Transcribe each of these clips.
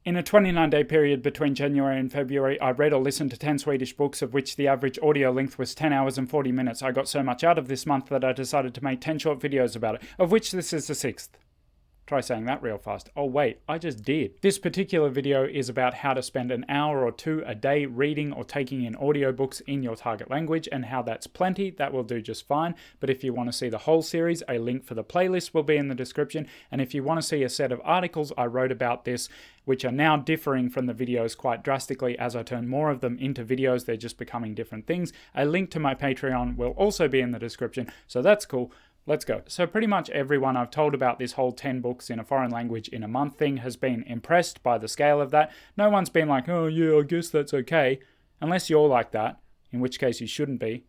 In a 29-day period between January and February, I read or listened to 10 Swedish books, of which the average audio length was 10 hours and 40 minutes. I got so much out of this month that I decided to make 10 short videos about it, of which this is the 6th. Try saying that real fast. Oh wait, I just did. This particular video is about how to spend an hour or two a day reading or taking in audiobooks in your target language, and how that's plenty. That will do just fine. But if you want to see the whole series, a link for the playlist will be in the description. And if you want to see a set of articles I wrote about this, which are now differing from the videos quite drastically as I turn more of them into videos, they're just becoming different things. A link to my Patreon will also be in the description. So that's cool. Let's go. So pretty much everyone I've told about this whole 10 books in a foreign language in a month thing has been impressed by the scale of that. No one's been like, oh yeah, I guess that's okay. Unless you're like that, in which case you shouldn't be.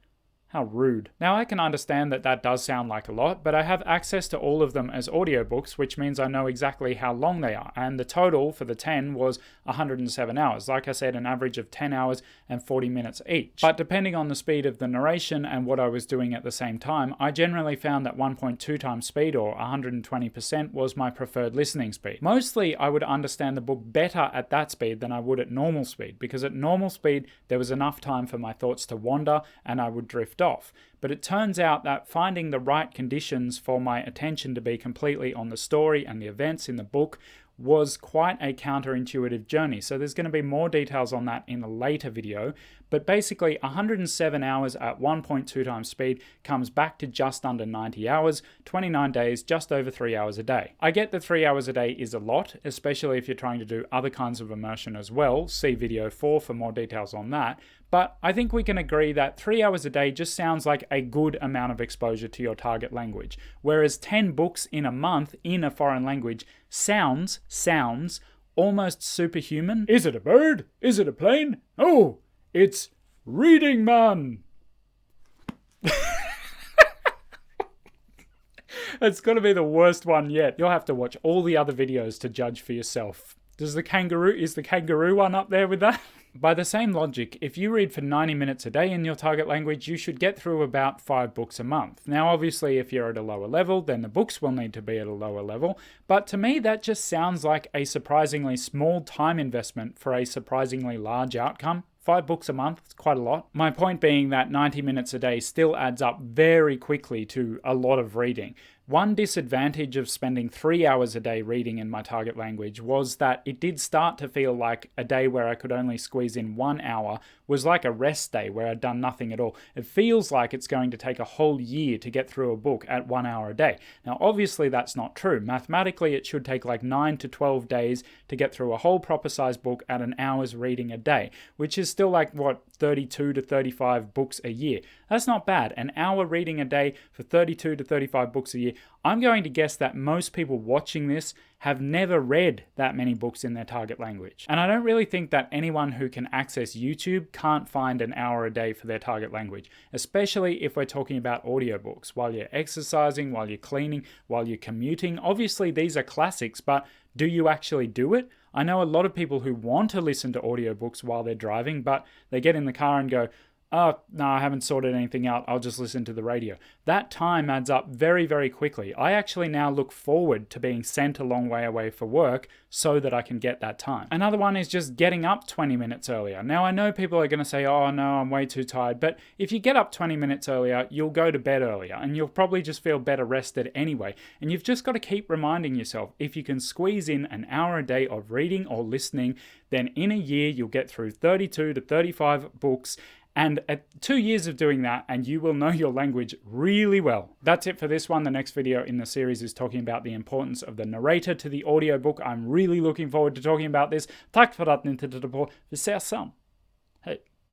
How rude. Now I can understand that that does sound like a lot, but I have access to all of them as audiobooks, which means I know exactly how long they are. And the total for the 10 was 107 hours. Like I said, an average of 10 hours and 40 minutes each. But depending on the speed of the narration and what I was doing at the same time, I generally found that 1.2 times speed, or 120%, was my preferred listening speed. Mostly I would understand the book better at that speed than I would at normal speed, because at normal speed there was enough time for my thoughts to wander and I would drift off. But it turns out that finding the right conditions for my attention to be completely on the story and the events in the book was quite a counterintuitive journey. So there's going to be more details on that in a later video. But basically 107 hours at 1.2 times speed comes back to just under 90 hours, 29 days, just over 3 hours a day. I get that 3 hours a day is a lot, especially if you're trying to do other kinds of immersion as well. See video 4 for more details on that. But I think we can agree that 3 hours a day just sounds like a good amount of exposure to your target language. Whereas 10 books in a month in a foreign language sounds almost superhuman. Is it a bird? Is it a plane? Oh, it's reading man. It's going to be the worst one yet. You'll have to watch all the other videos to judge for yourself. Is the kangaroo one up there with that? By the same logic, if you read for 90 minutes a day in your target language, you should get through about 5 books a month. Now, obviously, if you're at a lower level, then the books will need to be at a lower level. But to me, that just sounds like a surprisingly small time investment for a surprisingly large outcome. 5 books a month, it's quite a lot. My point being that 90 minutes a day still adds up very quickly to a lot of reading. One disadvantage of spending 3 hours a day reading in my target language was that it did start to feel like a day where I could only squeeze in 1 hour was like a rest day where I'd done nothing at all. It feels like it's going to take a whole year to get through a book at 1 hour a day. Now, obviously that's not true. Mathematically, it should take like 9 to 12 days to get through a whole proper size book at an hour's reading a day, which is still like, 32 to 35 books a year. That's not bad. An hour reading a day for 32 to 35 books a year. I'm going to guess that most people watching this have never read that many books in their target language. And I don't really think that anyone who can access YouTube can't find an hour a day for their target language, especially if we're talking about audiobooks. While you're exercising, while you're cleaning, while you're commuting. Obviously, these are classics, but do you actually do it? I know a lot of people who want to listen to audiobooks while they're driving, but they get in the car and go, oh, no, I haven't sorted anything out. I'll just listen to the radio. That time adds up very, very quickly. I actually now look forward to being sent a long way away for work so that I can get that time. Another one is just getting up 20 minutes earlier. Now, I know people are going to say, oh, no, I'm way too tired. But if you get up 20 minutes earlier, you'll go to bed earlier and you'll probably just feel better rested anyway. And you've just got to keep reminding yourself, if you can squeeze in an hour a day of reading or listening, then in a year, you'll get through 32 to 35 books. And at 2 years of doing that, and you will know your language really well. That's it for this one. The next video in the series is talking about the importance of the narrator to the audiobook. I'm really looking forward to talking about this. Tack för att ni tittade på. Vi ses sen. Hej!